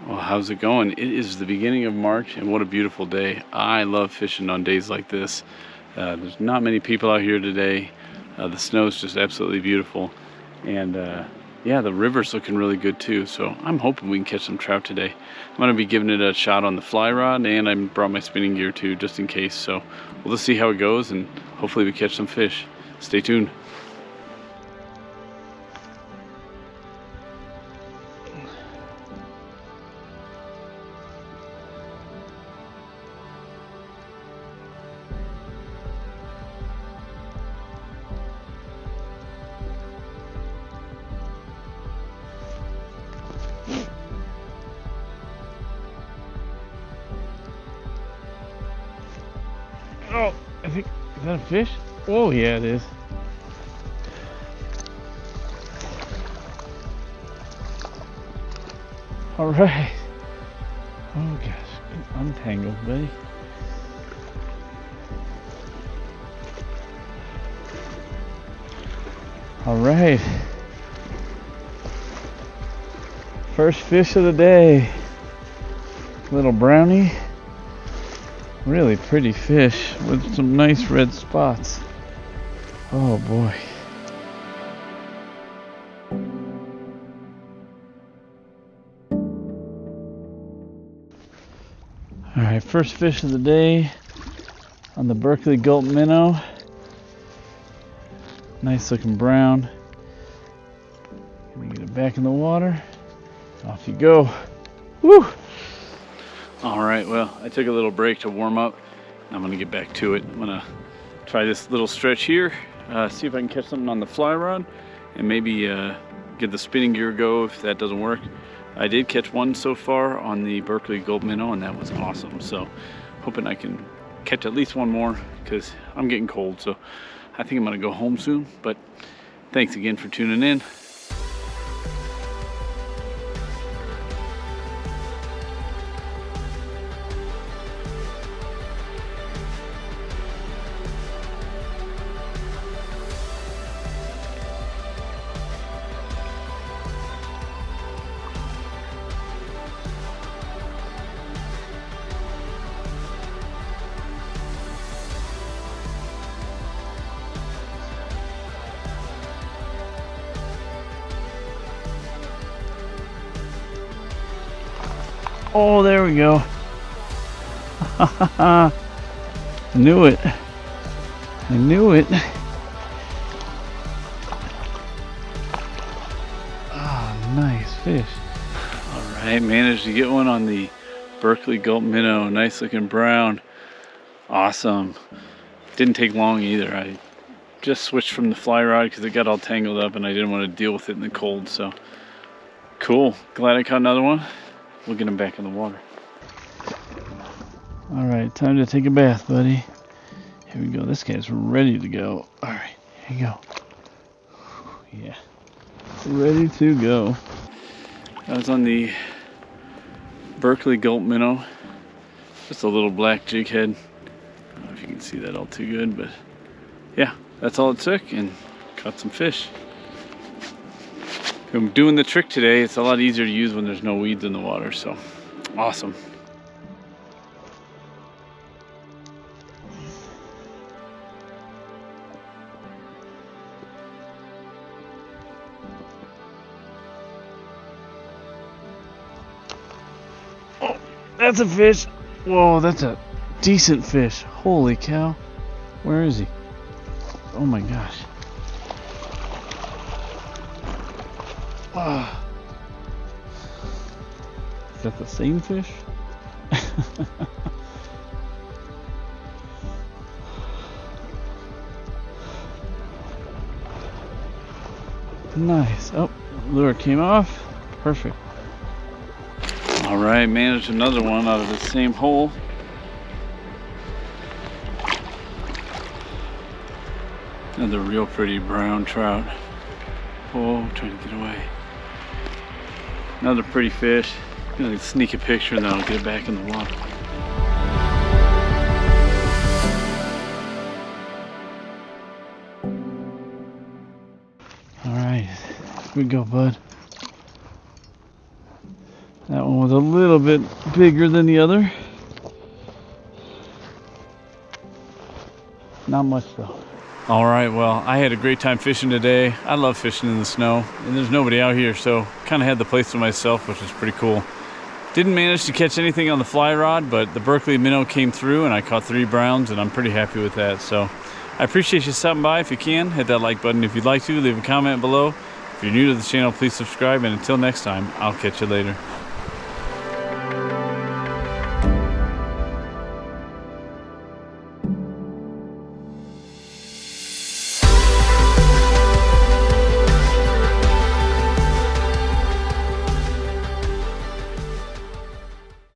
Well, how's it going? It is the beginning of March, and what a beautiful day. I love fishing on days like this. There's not many people out here today. The snow is just absolutely beautiful. And yeah, the river's looking really good too. So I'm hoping we can catch some trout today. I'm going to be giving it a shot on the fly rod, and I brought my spinning gear too, just in case. So we'll just see how it goes, and hopefully we catch some fish. Stay tuned. Oh, I think, is that a fish? Oh yeah, it is. All right. Oh gosh, get untangled, buddy. All right. First fish of the day. Little brownie. Really pretty fish with some nice red spots. Oh boy. Alright, first fish of the day on the Berkeley Gulp minnow. Nice looking brown. Gonna get it back in the water. Off you go. Woo! Alright, well, I took a little break to warm up. I'm gonna get back to it. I'm gonna try this little stretch here, see if I can catch something on the fly rod, and maybe get the spinning gear go if that doesn't work. I did catch one so far on the Berkeley Gulp minnow, and that was awesome. So hoping I can catch at least one more, because I'm getting cold. So I think I'm gonna go home soon, but thanks again for tuning in. Oh, there we go. I knew it. I knew it. Ah, nice fish. All right, managed to get one on the Berkeley Gulp minnow. Nice looking brown. Awesome. Didn't take long either. I just switched from the fly rod because it got all tangled up and I didn't want to deal with it in the cold. So cool. Glad I caught another one. We'll get him back in the water. All right, time to take a bath, buddy. Here we go. This guy's ready to go. All right, here you go. Yeah, ready to go. I was on the Berkeley Gulp minnow. Just a little black jig head. I don't know if you can see that all too good, but yeah, that's all it took, and caught some fish. I'm doing the trick today. It's a lot easier to use when there's no weeds in the water, so awesome. Oh, that's a fish. Whoa, that's a decent fish. Holy cow. Where is he? Oh my gosh. Is that the same fish? Nice. Oh, lure came off. Perfect. All right, managed another one out of the same hole. Another real pretty brown trout. Oh, trying to get away. Another pretty fish. I'm gonna sneak a picture and then I'll get back in the water. All right, here we go, bud. That one was a little bit bigger than the other. Not much though. All right, well, I had a great time fishing today. I love fishing in the snow, and there's nobody out here, so kind of had the place to myself, which was pretty cool. Didn't manage to catch anything on the fly rod, but the Berkeley minnow came through, and I caught 3 browns, and I'm pretty happy with that. So I appreciate you stopping by. If you can, hit that like button if you'd like to. Leave a comment below. If you're new to the channel, please subscribe, and until next time, I'll catch you later.